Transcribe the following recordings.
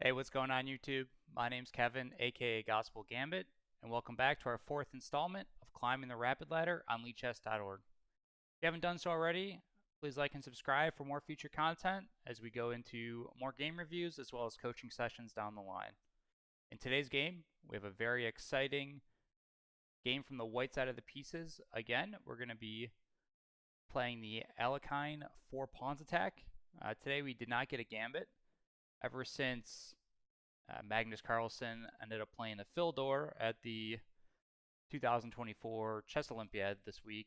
Hey, what's going on YouTube? My name's Kevin, aka Gospel Gambit, and welcome back to our fourth installment of Climbing the Rapid Ladder on Lichess.org. If you haven't done so already, please like and subscribe for more future content as we go into more game reviews as well as coaching sessions down the line. In today's game, we have a very exciting game from the white side of the pieces. Again, we're going to be playing the Alekhine 4 pawns attack. Today we did not get a gambit. Ever since Magnus Carlsen ended up playing the Phildor at the 2024 Chess Olympiad this week,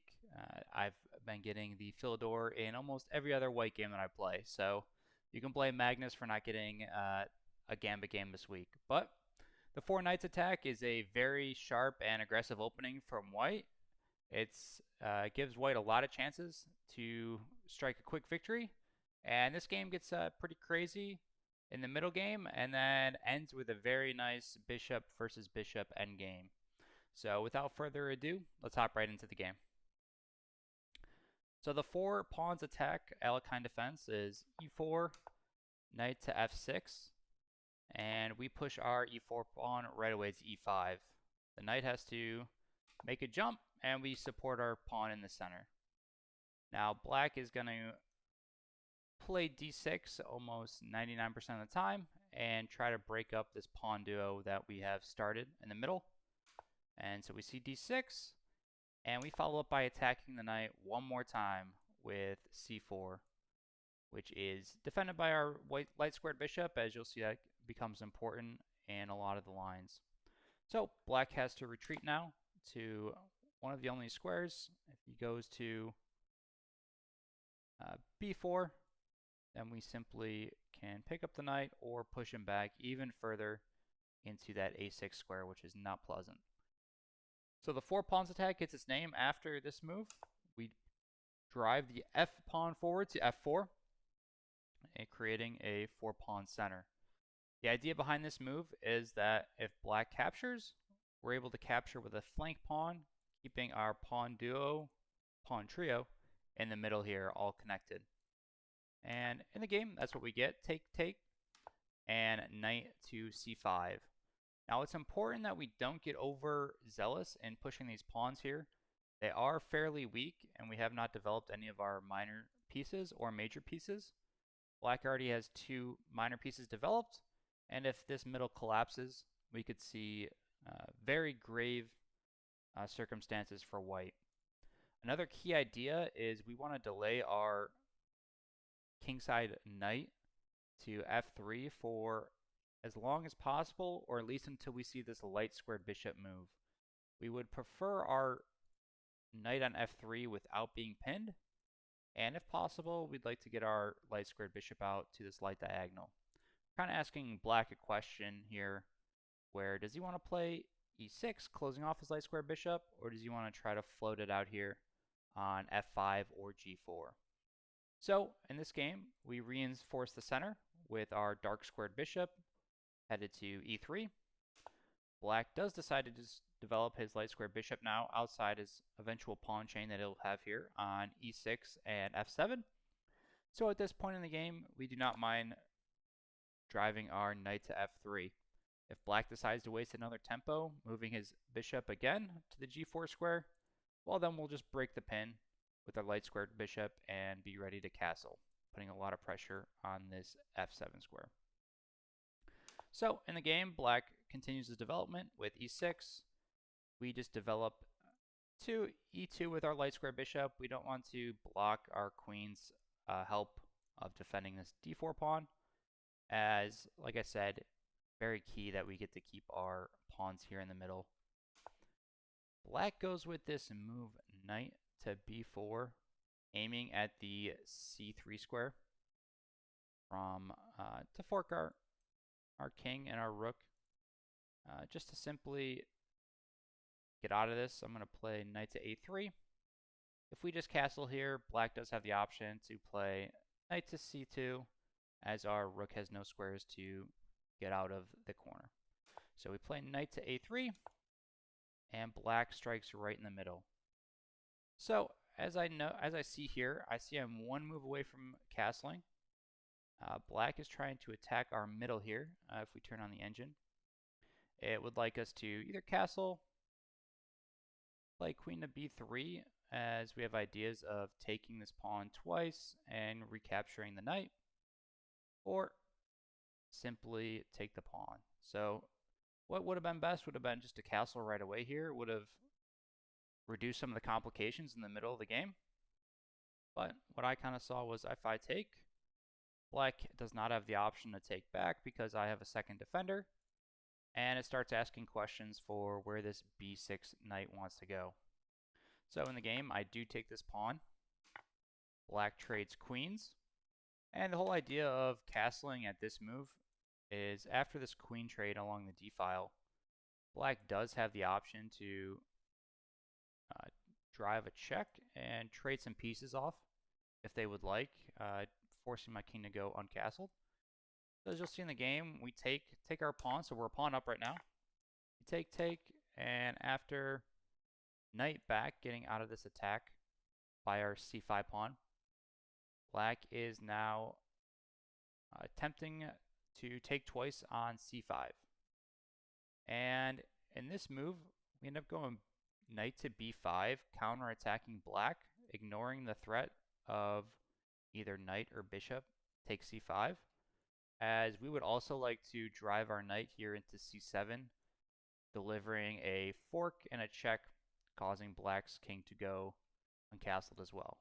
I've been getting the Phildor in almost every other white game that I play. So you can blame Magnus for not getting a gambit game this week. But the 4 Knights attack is a very sharp and aggressive opening from white. It gives white a lot of chances to strike a quick victory. And this game gets pretty crazy in the middle game, and then ends with a very nice bishop versus bishop endgame. So without further ado, let's hop right into the game. So the 4 pawns attack Alekhine defense is e4, knight to f6, and we push our e4 pawn right away to e5. The knight has to make a jump, and we support our pawn in the center. Now black is going to play d6 almost 99% of the time and try to break up this pawn duo that we have started in the middle. And so we see d6, and we follow up by attacking the knight one more time with c4, which is defended by our white light squared bishop, as you'll see that becomes important in a lot of the lines. So black has to retreat now to one of the only squares. If he goes to b4, then we simply can pick up the knight or push him back even further into that a6 square, which is not pleasant. So the 4 pawns attack gets its name after this move. We drive the f pawn forward to f4, creating a 4 pawn center. The idea behind this move is that if black captures, we're able to capture with a flank pawn, keeping our pawn duo, pawn trio in the middle here, all connected. And in the game, that's what we get. Take, take, and knight to c5. Now it's important that we don't get overzealous in pushing these pawns here. They are fairly weak, and we have not developed any of our minor pieces or major pieces. Black already has 2 minor pieces developed, and if this middle collapses, we could see very grave circumstances for white. Another key idea is we want to delay our kingside knight to f3 for as long as possible, or at least until we see this light squared bishop move. We would prefer our knight on f3 without being pinned, and if possible, we'd like to get our light squared bishop out to this light diagonal. Kind of asking black a question here, where does he want to play e6, closing off his light squared bishop, or does he want to try to float it out here on f5 or g4? So in this game, we reinforce the center with our dark squared bishop headed to e3. Black does decide to just develop his light squared bishop now outside his eventual pawn chain that he'll have here on e6 and f7. So at this point in the game, we do not mind driving our knight to f3. If black decides to waste another tempo, moving his bishop again to the g4 square, well, then we'll just break the pin with our light squared bishop and be ready to castle, putting a lot of pressure on this f7 square. So in the game, black continues his development with e6. We just develop to e2 with our light square bishop. We don't want to block our queen's help of defending this d4 pawn, as, like I said, very key that we get to keep our pawns here in the middle. Black goes with this move, knight to b4, aiming at the c3 square to fork our king and our rook. Just to simply get out of this, I'm going to play knight to a3. If we just castle here, black does have the option to play knight to c2, as our rook has no squares to get out of the corner. So we play knight to a3, and black strikes right in the middle. So as I see here, I see I'm 1 move away from castling. Black is trying to attack our middle here. If we turn on the engine, it would like us to either castle, play queen to b3, as we have ideas of taking this pawn twice and recapturing the knight, or simply take the pawn. So what would have been best would have been just to castle right away here. It would have reduced some of the complications in the middle of the game. But what I kind of saw was if I take, Black does not have the option to take back because I have a second defender, and it starts asking questions for where this b6 knight wants to go. So in the game, I do take this pawn. Black trades queens, and the whole idea of castling at this move is after this queen trade along the d-file, Black does have the option to drive a check and trade some pieces off if they would like, forcing my king to go uncastled. So as you'll see in the game, we take our pawn, so we're a pawn up right now. We take, and after knight back, getting out of this attack by our c5 pawn, Black is now attempting to take twice on c5. And in this move, we end up going knight to b5, counter-attacking Black, ignoring the threat of either knight or bishop take c5, as we would also like to drive our knight here into c7, delivering a fork and a check, causing Black's king to go uncastled as well.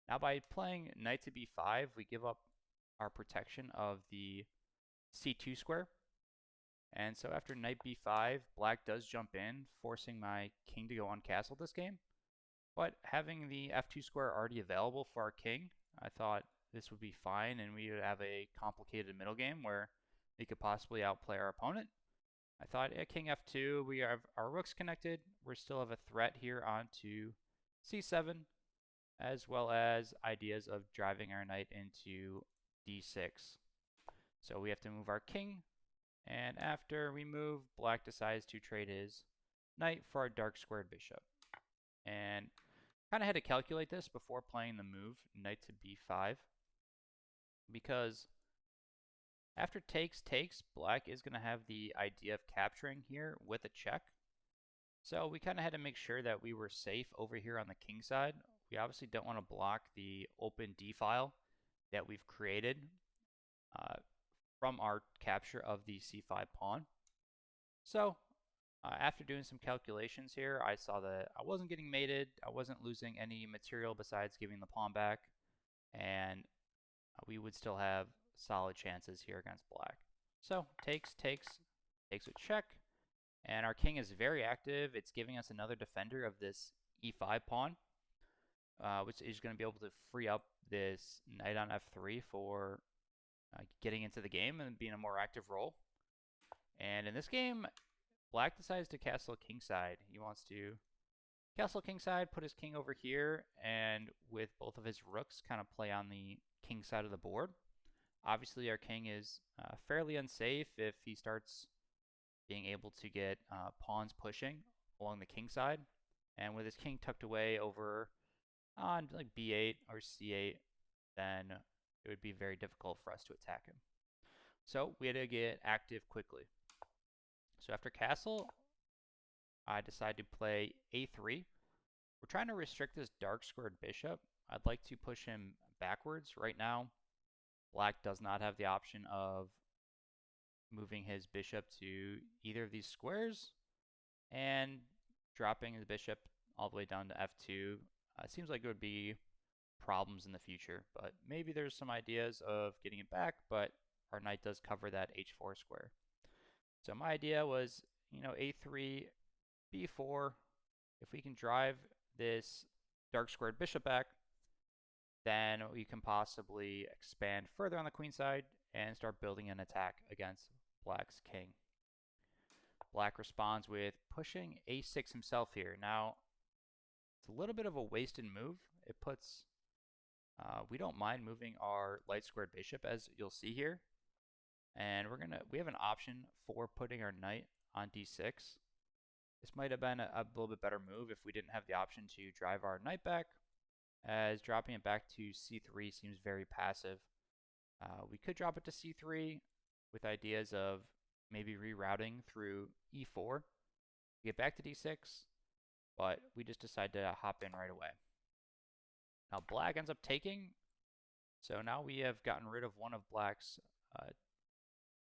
Now by playing knight to b5, we give up our protection of the c2 square. And so after knight b5, Black does jump in, forcing my king to go uncastled this game. But having the f2 square already available for our king, I thought this would be fine, and we would have a complicated middle game where we could possibly outplay our opponent. I thought at king f2, we have our rooks connected. We still have a threat here onto c7, as well as ideas of driving our knight into d6. So we have to move our king, and after we move, Black decides to trade his knight for our dark squared bishop. And kind of had to calculate this before playing the move knight to b5, because after takes, Black is going to have the idea of capturing here with a check. So we kind of had to make sure that we were safe over here on the king side. We obviously don't want to block the open d-file that we've created from our capture of the c5 pawn. So after doing some calculations here, I saw that I wasn't getting mated, I wasn't losing any material besides giving the pawn back, and we would still have solid chances here against Black. So takes with check, and our king is very active. It's giving us another defender of this e5 pawn, which is going to be able to free up this knight on f3 for getting into the game and being a more active role. And in this game, Black decides to castle kingside. He wants to castle kingside, put his king over here, and with both of his rooks kind of play on the king side of the board. Obviously, our king is fairly unsafe if he starts being able to get pawns pushing along the king side. And with his king tucked away over on like b8 or c8, then it would be very difficult for us to attack him. So we had to get active quickly. So after castle, I decide to play a3. We're trying to restrict this dark squared bishop. I'd like to push him backwards. Right now, Black does not have the option of moving his bishop to either of these squares and dropping the bishop all the way down to f2. Seems like it would be problems in the future, but maybe there's some ideas of getting it back, but our knight does cover that h4 square. So my idea was, a3, b4. If we can drive this dark squared bishop back, then we can possibly expand further on the queen side and start building an attack against Black's king. Black responds with pushing a6 himself here. Now, it's a little bit of a wasted move. It puts, we don't mind moving our light squared bishop, as you'll see here. And we have an option for putting our knight on d6. This might have been a little bit better move if we didn't have the option to drive our knight back, as dropping it back to c3 seems very passive. We could drop it to c3 with ideas of maybe rerouting through e4, get back to d6, but we just decide to hop in right away. Now black ends up taking, so now we have gotten rid of one of black's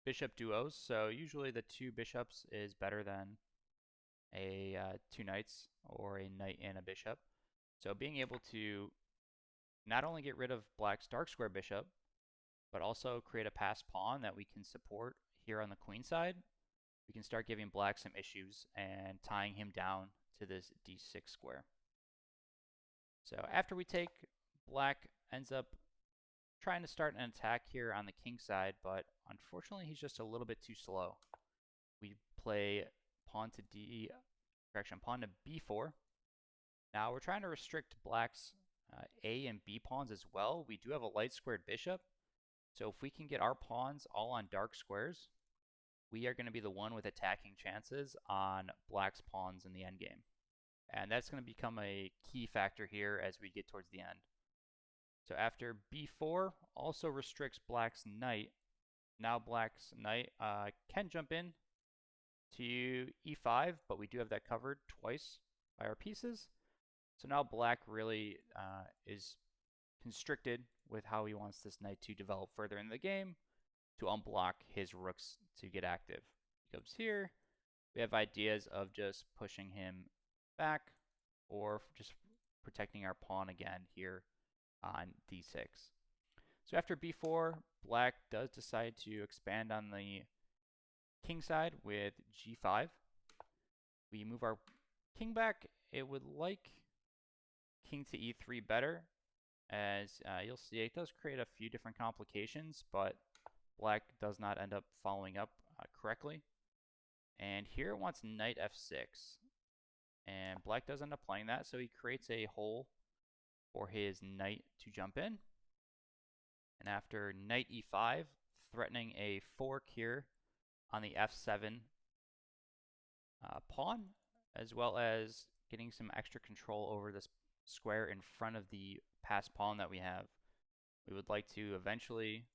bishop duos. So usually the two bishops is better than a two knights or a knight and a bishop. So being able to not only get rid of black's dark square bishop, but also create a passed pawn that we can support here on the queen side, we can start giving black some issues and tying him down to this d6 square. So after we take, black ends up trying to start an attack here on the king side, but unfortunately he's just a little bit too slow. We play pawn to pawn to b4. Now we're trying to restrict black's a and b pawns as well. We do have a light squared bishop, so if we can get our pawns all on dark squares, we are going to be the one with attacking chances on black's pawns in the endgame. And that's going to become a key factor here as we get towards the end. So after b4 also restricts black's knight. Now black's knight can jump in to e5, but we do have that covered twice by our pieces. So now black really is constricted with how he wants this knight to develop further in the game to unblock his rooks to get active. He goes here. We have ideas of just pushing him back or just protecting our pawn again here on d6. So after b4, black does decide to expand on the king side with g5. We move our king back. It would like king to e3 better, as you'll see it does create a few different complications, but black does not end up following up correctly. And here it wants knight f6, and black does end up playing that, so he creates a hole for his knight to jump in. And after knight e5, threatening a fork here on the f7 pawn, as well as getting some extra control over this square in front of the passed pawn that we have. We would like to eventually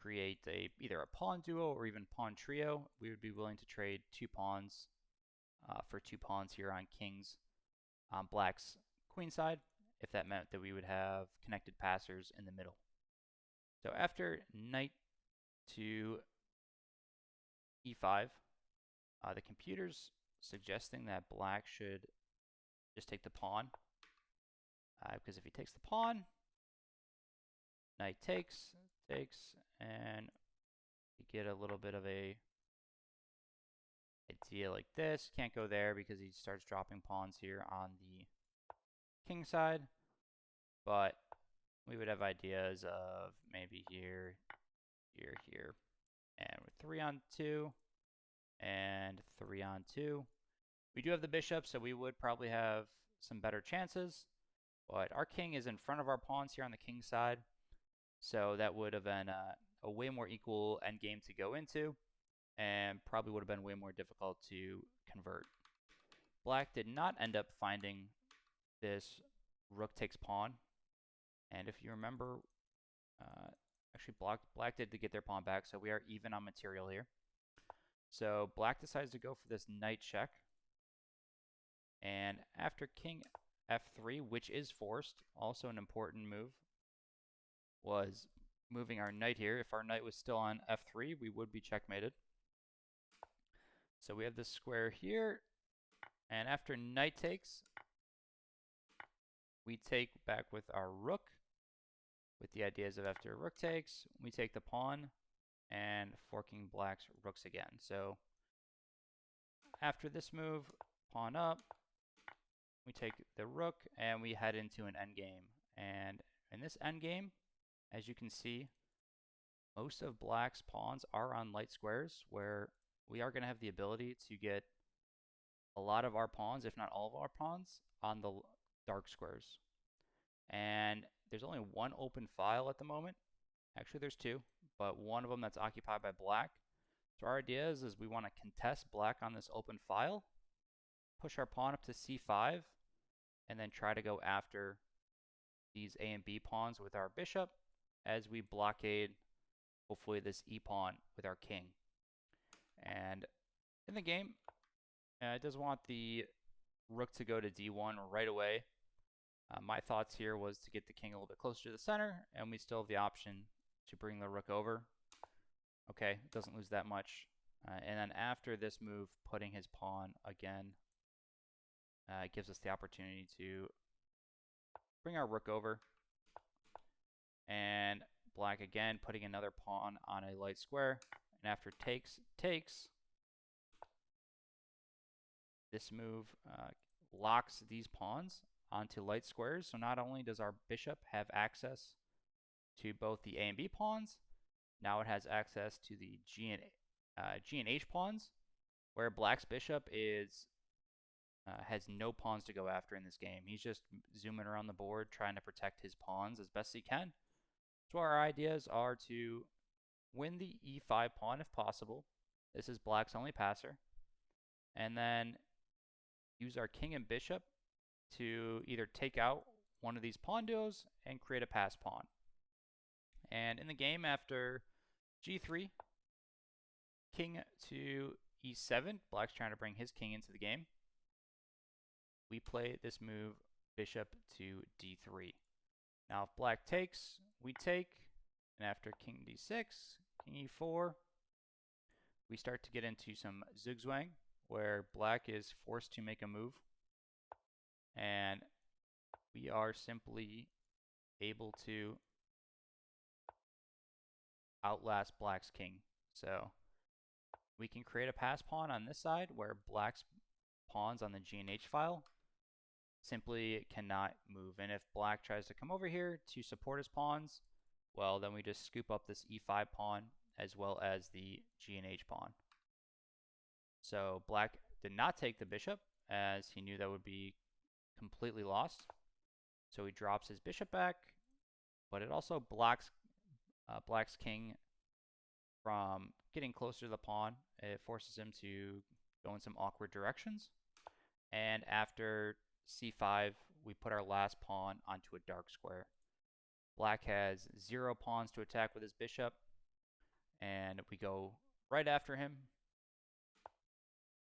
create either a pawn duo or even pawn trio. We would be willing to trade two pawns for two pawns here on kings on black's queen side, if that meant that we would have connected passers in the middle. So after knight to e5, the computer's suggesting that black should just take the pawn, because if he takes the pawn, knight takes, and we get a little bit of a idea like this. Can't go there because he starts dropping pawns here on the king side, but we would have ideas of maybe here, here, and with 3 on 2 and 3 on 2. We do have the bishop, so we would probably have some better chances, but our king is in front of our pawns here on the king side, so that would have been a way more equal endgame to go into, and probably would have been way more difficult to convert. Black did not end up finding this rook takes pawn, and if you remember, actually black did to get their pawn back, so we are even on material here. So black decides to go for this knight check, and after king f3, which is forced, also an important move, was moving our knight here. If our knight was still on f3, we would be checkmated. So we have this square here, and after knight takes, we take back with our rook, with the ideas of after rook takes, we take the pawn, and forking black's rooks again. So after this move, pawn up, we take the rook, and we head into an endgame. And in this endgame, as you can see, most of black's pawns are on light squares, where we are going to have the ability to get a lot of our pawns, if not all of our pawns, on the dark squares. And there's only one open file at the moment. Actually, there's two, but one of them that's occupied by black. So our idea is we want to contest black on this open file, push our pawn up to c5, and then try to go after these A and B pawns with our bishop as we blockade, hopefully, this e-pawn with our king. And in the game, it does want the rook to go to d1 right away. My thoughts here was to get the king a little bit closer to the center, and we still have the option to bring the rook over. Okay, it doesn't lose that much. And then after this move, putting his pawn again gives us the opportunity to bring our rook over. And black again, putting another pawn on a light square. And after takes, this move locks these pawns onto light squares. So not only does our bishop have access to both the A and B pawns, now it has access to the G and H pawns, where black's bishop has no pawns to go after in this game. He's just zooming around the board trying to protect his pawns as best he can. So our ideas are to win the E5 pawn if possible. This is black's only passer. And then use our king and bishop to either take out one of these pawn duos and create a pass pawn. And in the game, after g3, king to e7, black's trying to bring his king into the game. We play this move, bishop to d3. Now if black takes, we take, and after king d6, king e4, we start to get into some zugzwang, where black is forced to make a move, and we are simply able to outlast black's king. So we can create a pass pawn on this side where black's pawns on the G and H file simply cannot move. And if black tries to come over here to support his pawns, well, then we just scoop up this E5 pawn as well as the G and H pawn. So black did not take the bishop as he knew that would be completely lost. So he drops his bishop back, but it also blocks black's king from getting closer to the pawn. It forces him to go in some awkward directions. And after c5, we put our last pawn onto a dark square. Black has 0 pawns to attack with his bishop, and we go right after him.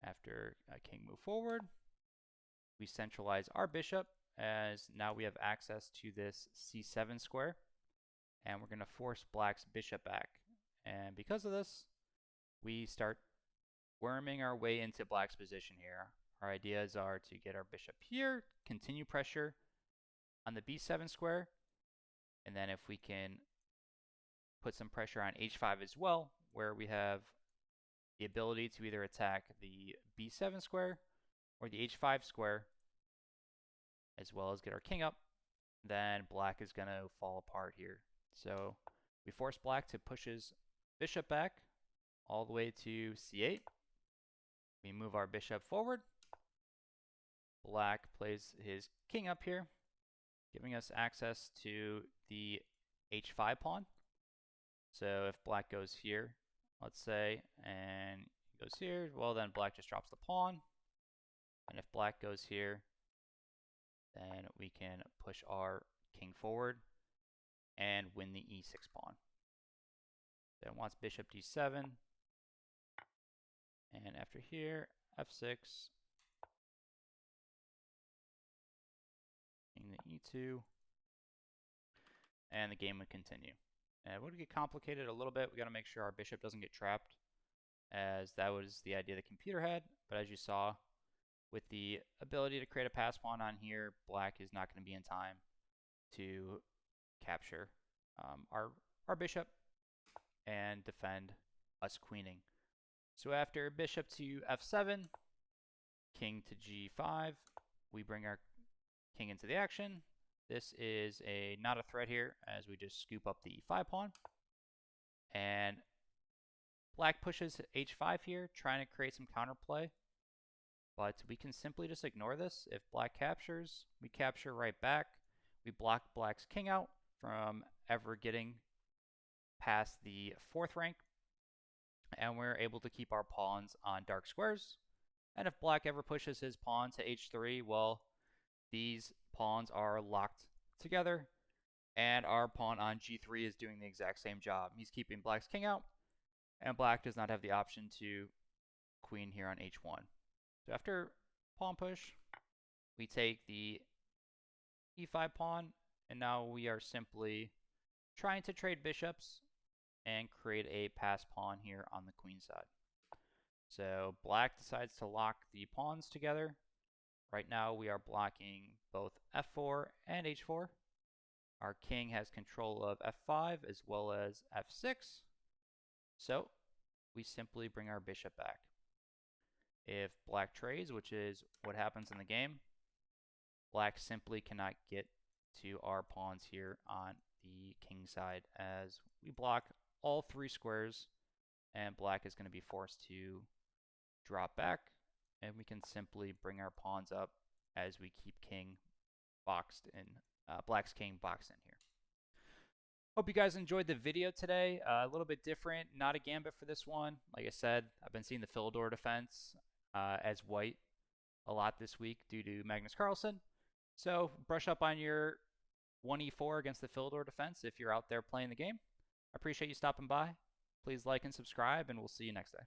After king move forward, we centralize our bishop, as now we have access to this c7 square, and we're going to force black's bishop back. And because of this, we start worming our way into black's position here. Our ideas are to get our bishop here, continue pressure on the b7 square, and then if we can put some pressure on h5 as well, where we have the ability to either attack the b7 square or the h5 square, as well as get our king up, then black is going to fall apart here. So we force black to push his bishop back all the way to c8. We move our bishop forward. Black plays his king up here, giving us access to the h5 pawn. So if black goes here, let's say, and goes here, well then black just drops the pawn. And if black goes here, then we can push our king forward and win the e6 pawn. Then wants bishop d7. And after here, f6. King to e2. And the game would continue. And it would get complicated a little bit. We got to make sure our bishop doesn't get trapped, as that was the idea the computer had. But as you saw, with the ability to create a pass pawn on here, black is not going to be in time to capture our bishop and defend us queening. So after bishop to f7, king to g5, we bring our king into the action. This is not a threat here, as we just scoop up the e5 pawn. And black pushes h5 here, trying to create some counterplay. But we can simply just ignore this. If black captures, we capture right back. We block black's king out from ever getting past the 4th rank. And we're able to keep our pawns on dark squares. And if black ever pushes his pawn to h3, well, these pawns are locked together And our pawn on g3 is doing the exact same job. He's keeping black's king out, and black does not have the option to queen here on h1. So after pawn push, we take the e5 pawn, and now we are simply trying to trade bishops and create a pass pawn here on the queen side. So black decides to lock the pawns together. Right now we are blocking both f4 and h4. Our king has control of f5 as well as f6. So we simply bring our bishop back. If black trades, which is what happens in the game, black simply cannot get to our pawns here on the king side as we block all 3 squares, and black is going to be forced to drop back, and we can simply bring our pawns up as we keep king boxed in, black's king boxed in here. Hope you guys enjoyed the video today. A little bit different, not a gambit for this one. Like I said, I've been seeing the Philidor defense as white a lot this week due to Magnus Carlsen. So brush up on your 1e4 against the Philidor defense if you're out there playing the game. I appreciate you stopping by. Please like and subscribe, and we'll see you next day.